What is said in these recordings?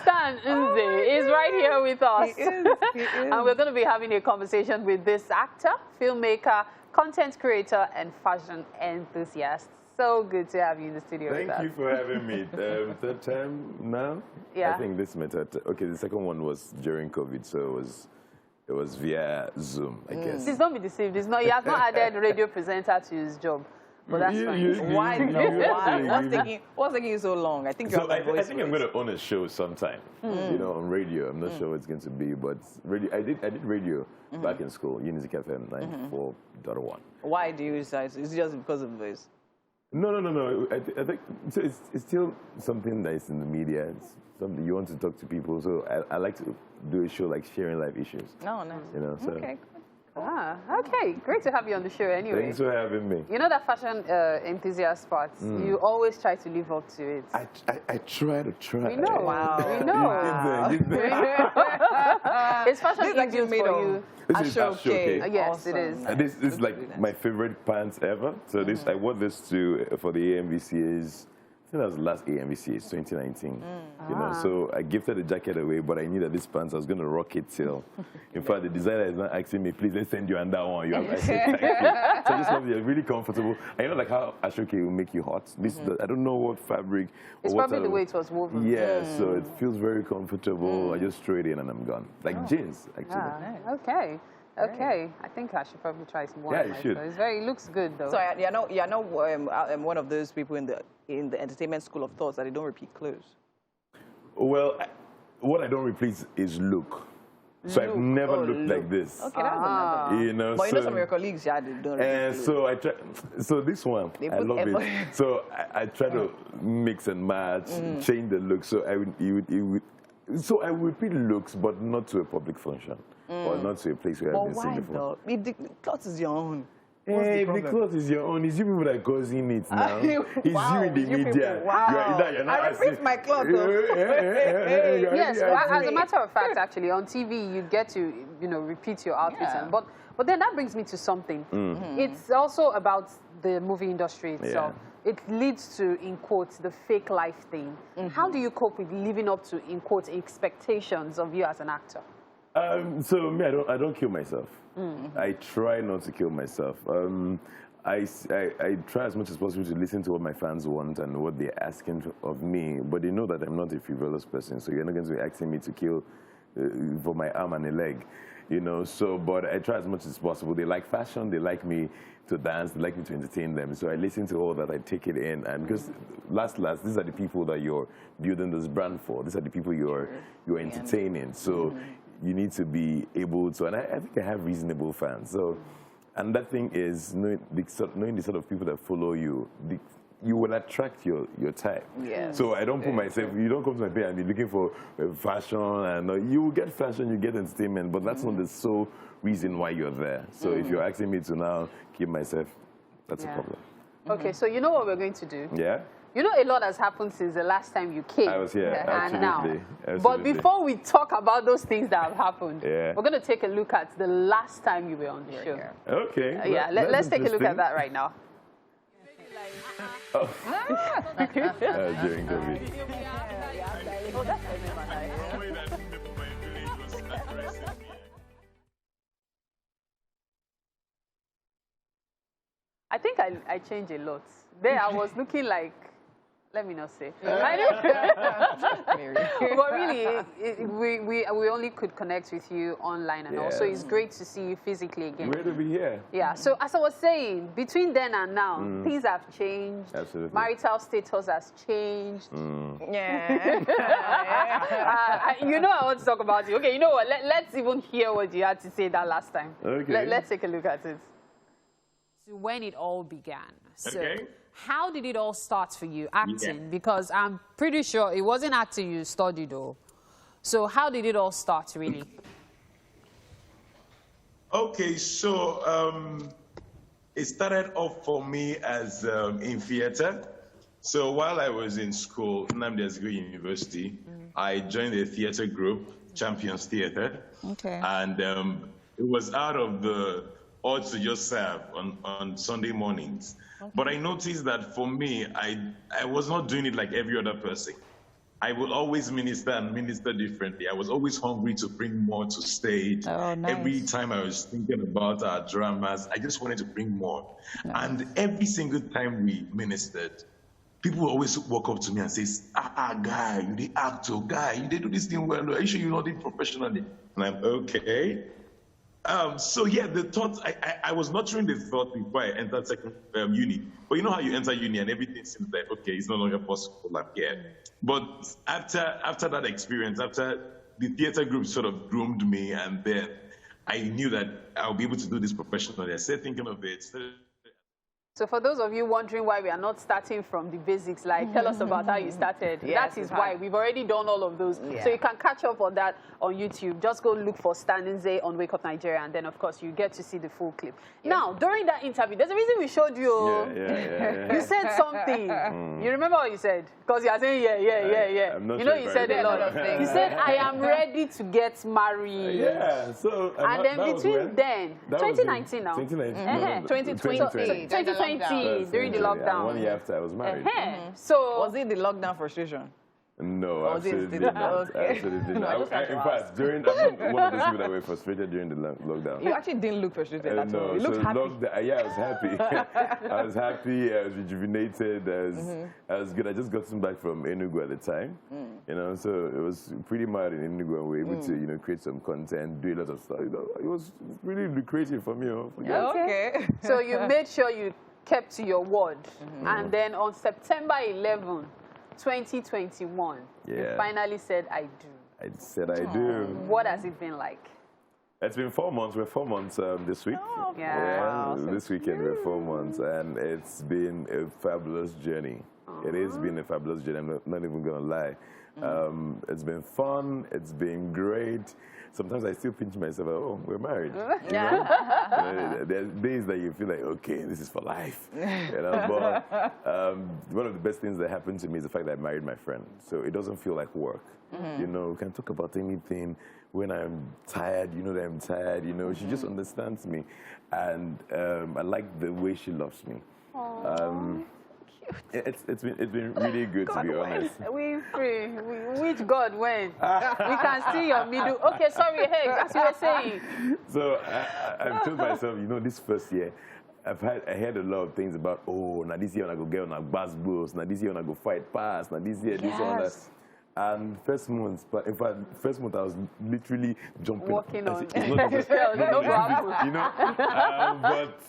Stan Nze is right here with us. He is. And we're going to be having a conversation with this actor, filmmaker, content creator, and fashion enthusiast. So good to have you in the studio with us. Thank you for having me. Third time now? Yeah. I think this method. Okay, the second one was during COVID, so it was via Zoom, I guess. Please don't be deceived. It's not, he has not added radio presenter to his job. But that's fine. Why? What's taking you so long? I think so I think I'm going to own a show sometime. You know, on radio. I'm not sure what it's going to be, but radio. I did radio back in school, Music FM 94.1. Why do you decide? Is it just because of the voice? No. I think so it's still something that is in the media. It's something you want to talk to people. So I like to do a show like sharing life issues. No, nice. You know, so. Okay. Okay. Great to have you on the show anyway. Thanks for having me. You know that fashion enthusiast part, you always try to live up to it. I try to try. We know. Wow. We know. It's fashion This is like you enthusiast made for you. This is Ashoke. Yes, Awesome. it is. This is like my favorite pants ever. So this I wore this for the AMVCAs. I think that was the last AMVCAs, 2019. You know, so I gifted the jacket away, but I knew that this pants I was going to rock it till. In fact, the designer is not asking me, please, let's send you on that one. You have I said, thank you. So I just love it. It's really comfortable. And you know, like how Ashoke will make you hot. This I don't know what fabric. It's probably the way it was woven. Yeah, so it feels very comfortable. I just throw it in and I'm gone. Like jeans, actually. Okay. I think I should probably try some more. Yeah, you should. It looks good though. So you're not one of those people in the entertainment school of thoughts that they don't repeat clothes. Well, what I don't repeat is look. So I've never looked like this. Okay, that's another. You know, but you know some of your colleagues, yeah, they don't repeat clothes. so I try. So this one, I love it. So I try to mix and match, change the look. So I would repeat looks, but not to a public function or not to a place where I've been seen before. But why though? The clothes is your own. Hey, the clothes is your own. It's you people that are causing it now. It's Wow, you in the you media. people, wow. You're not I repeat my clothes. Yes, as a matter of fact, actually, on TV, you get to, repeat your outfits. Yeah. But then that brings me to something. It's also about the movie industry itself. Yeah. It leads to, in quotes, the fake life thing. How do you cope with living up to, in quotes, expectations of you as an actor? So me, I don't kill myself. I try not to kill myself. I try as much as possible to listen to what my fans want and what they're asking of me, but they know that I'm not a frivolous person, so you're not going to be asking me to kill for my arm and a leg, you know. So, but I try as much as possible. They like fashion, they like me to dance, they like me to entertain them. So I listen to all that, I take it in, and because last, these are the people that you're building this brand for. These are the people you're entertaining. So you need to be able to, and I think I have reasonable fans. So, and that thing is knowing the sort of people that follow you. You will attract your type. Yes. So I don't put myself, you don't come to my page and be looking for fashion, and you will get fashion, you get entertainment, but that's not the sole reason why you're there. So if you're asking me to now keep myself, that's a problem. Okay, so you know what we're going to do? Yeah? You know, a lot has happened since the last time you came. I was here, and absolutely. now. But before we talk about those things that have happened, we're going to take a look at the last time you were on the show. Okay. Yeah, let's take a look at that right now. During COVID. I think I changed a lot. There I was looking like, let me not say. But really, we only could connect with you online and also it's great to see you physically again. Great to be here. Yeah, so as I was saying, between then and now, things have changed. Absolutely. Marital status has changed. Yeah. You know I want to talk about it. Okay, you know what? Let's even hear what you had to say that last time. Okay. Let's take a look at it. When it all began. So Okay. how did it all start for you, acting? Because I'm pretty sure it wasn't acting you studied though. So how did it all start really? Okay, so it started off for me as in theater. So while I was in school, Nnamdi Azikiwe University, I joined a theater group, Champions Theater. Okay. And it was out of the urge to just serve on Sunday mornings. Okay. But I noticed that for me, I was not doing it like every other person. I will always minister and minister differently. I was always hungry to bring more to stage. Oh, nice. Every time I was thinking about our dramas, I just wanted to bring more. And every single time we ministered, people would always walk up to me and say, guy, you the actor, guy, you did do this thing well. Are you sure you know it professionally? And I'm okay. So yeah, the thought, I was nurturing the thought before I entered second uni. But you know how you enter uni and everything seems like, okay, it's no longer possible. Like, yeah. But after that experience, after the theater group sort of groomed me, and then I knew that I'll be able to do this professionally. I started thinking of it. So for those of you wondering why we are not starting from the basics, like tell us about how you started. Yes, that is why we've already done all of those. So you can catch up on that on YouTube. Just go look for Stan Nze on Wake Up Nigeria, and then of course you get to see the full clip. Now, during that interview, there's a reason we showed you. You said something. You remember what you said? Because you are saying yeah. I'm not you know, sure you said a lot of things. You said, I am ready to get married. Yeah, so... And then between then, 2019 now. 2020. 2020, during the lockdown. 1 year after I was married. So Was it the lockdown frustration? No, Oh, this absolutely didn't not. okay. Absolutely No, I not. just had to In ask. fact, I'm one of those people that were frustrated during the lockdown. You actually didn't look frustrated at all. No, You looked so happy. yeah, I was happy. I was happy. I was rejuvenated. I was good. I just got back from Enugu at the time, you know. So it was pretty mad in Enugu, and we were able to, you know, create some content, do a lot of stuff. You know, it was really lucrative for me. Okay. So you made sure you kept to your word, and then on September 11, 2021, you finally said, I do. I said I do. What has it been like? It's been 4 months. We're 4 months this week. Oh, yeah. Wow. This weekend we're 4 months, and it's been a fabulous journey. It has been a fabulous journey. I'm not even gonna lie. It's been fun. It's been great. Sometimes I still pinch myself. Oh, we're married. You know? There's days that you feel like, okay, this is for life. You know, but one of the best things that happened to me is the fact that I married my friend. So it doesn't feel like work. You know, we can talk about anything. When I'm tired, you know that I'm tired. You know, she just understands me, and I like the way she loves me. It's been really good, to be honest. We free. Which God when? We can see your middle. Okay, sorry, hey, as you were saying. So I've told myself, you know, this first year, I heard a lot of things about, oh, now this year I go get on a bus bus, now this year I go fight pass, now this year, this one, that. And first month, but in fact, first month I was literally jumping. Walking on. It's not just, you know, but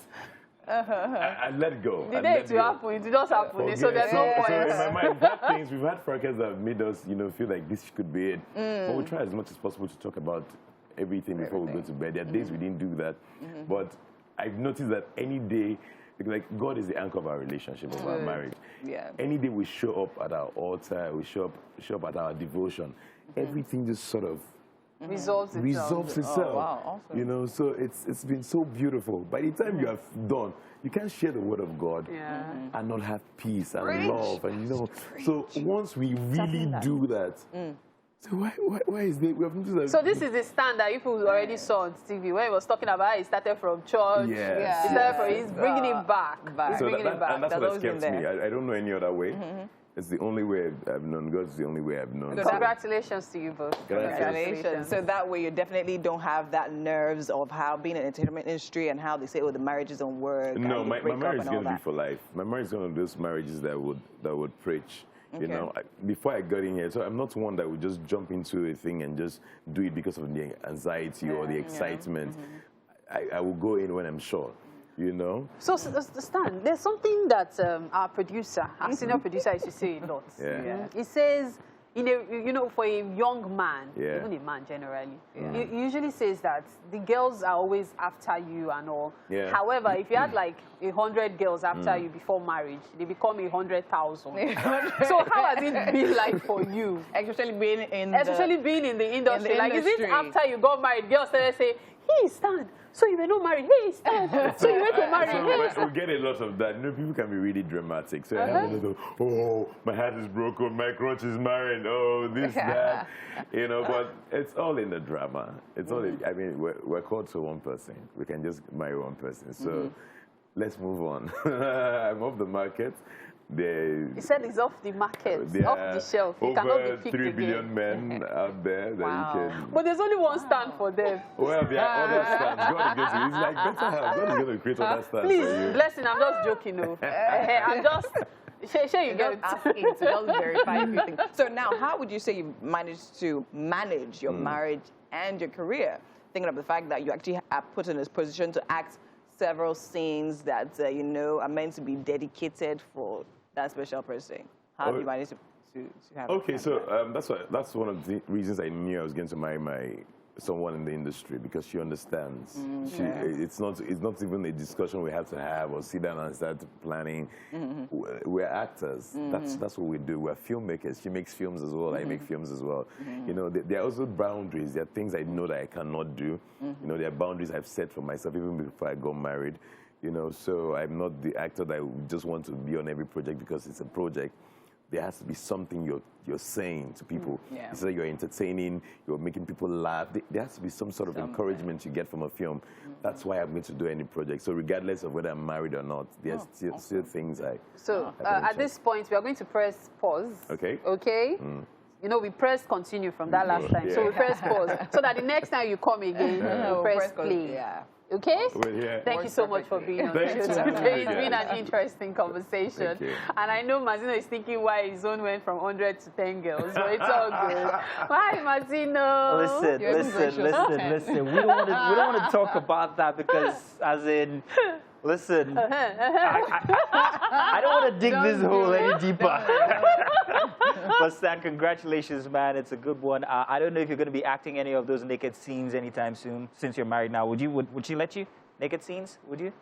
I let it go. The day it will happen, it just happen. So there's no point. So in my mind, we've had fracas that have made us, you know, feel like this could be it. But we try as much as possible to talk about everything before we go to bed. There are days we didn't do that, but I've noticed that any day, like God is the anchor of our relationship, of our marriage. Yeah. Any day we show up at our altar, we show up at our devotion, everything just sort of resolves itself. Oh, wow, awesome. You know, so it's been so beautiful. By the time you have done, you can't share the word of God and not have peace and love, and you know. So once we really do that, so why is there? We have noticed that. So this is the stand that people already saw on TV where he was talking about. He started from church. Yes. He started from. He's bringing it back. He's So bringing it back. and that's what always has been kept me. there. I don't know any other way. It's the only way I've known. God's the only way I've known. Congratulations to you both. Congratulations. So that way you definitely don't have that nerves of how being in the entertainment industry and how they say, oh, the marriages don't work. No, my marriage is going to be for life. My marriage is one of those marriages that would preach. You know, before I got in here, so I'm not one that would just jump into a thing and just do it because of the anxiety or the excitement. I will go in when I'm sure. You know? So, Stan, there's something that our producer, our senior producer, used to say a lot. He says, you know, for a young man, even a man generally, he usually says that the girls are always after you and all. However, if you had like 100 girls after you before marriage, they become 100,000. So how has it been like for you? Especially being in the industry. Like, is it after you got married, girls started saying, hey, Stan, so you were not married. Hey, Stan, so you went to marry. So we get a lot of that. You know, people can be really dramatic. So I have a little, oh, my heart is broken, my crotch is married, oh, this, that. You know, but it's all in the drama. It's all I mean, we're called to one person. We can just marry one person. So let's move on. I'm off the market. He said it's off the market, off the shelf. It cannot be picked 3 again. billion men out there that you can... But there's only one stand for them. Well, there are other stands. God is going to... It's like better help. God is going to create other stands Please, for you. blessing, I'm just joking. No. I'm just... Sure you get asking to just verify everything. So now, how would you say you managed to manage your marriage and your career? Thinking of the fact that you actually are put in this position to act several scenes that, you know, are meant to be dedicated for that special person. How do you manage to have... Okay, so that's one of the reasons I knew I was going to marry someone in the industry, because she understands. It's not even a discussion we have to have or sit down and start planning. We're actors. That's what we do. We're filmmakers. She makes films as well. I make films as well. You know, there are also boundaries. There are things I know that I cannot do. You know, there are boundaries I've set for myself even before I got married. You know, so I'm not the actor that just want to be on every project because it's a project. There has to be something you're saying to people. It's like you're entertaining, you're making people laugh. There has to be some sort of encouragement you get from a film. That's why I'm going to do any project. So regardless of whether I'm married or not, there's still things I... So at this point, we are going to press pause. Okay. Okay? You know, we press continue from that last time. So we press pause. So that the next time you come again, you press play. Okay? Thank you so much for being on the show today. It's been an interesting conversation. And I know Mazino is thinking why his own went from 100 to 10 girls, but it's all good. Bye, Mazino. Listen. We don't want to talk about that because, as in, listen, I don't want to dig this hole any deeper. But Stan, congratulations, man. It's a good one. I don't know if you're going to be acting any of those naked scenes anytime soon, since you're married now. Would she let you? Naked scenes? Would you?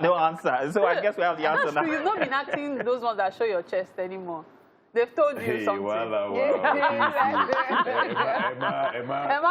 No answer. So I guess we have the answer now. You've not been acting those ones that show your chest anymore. They've told you something. Emma,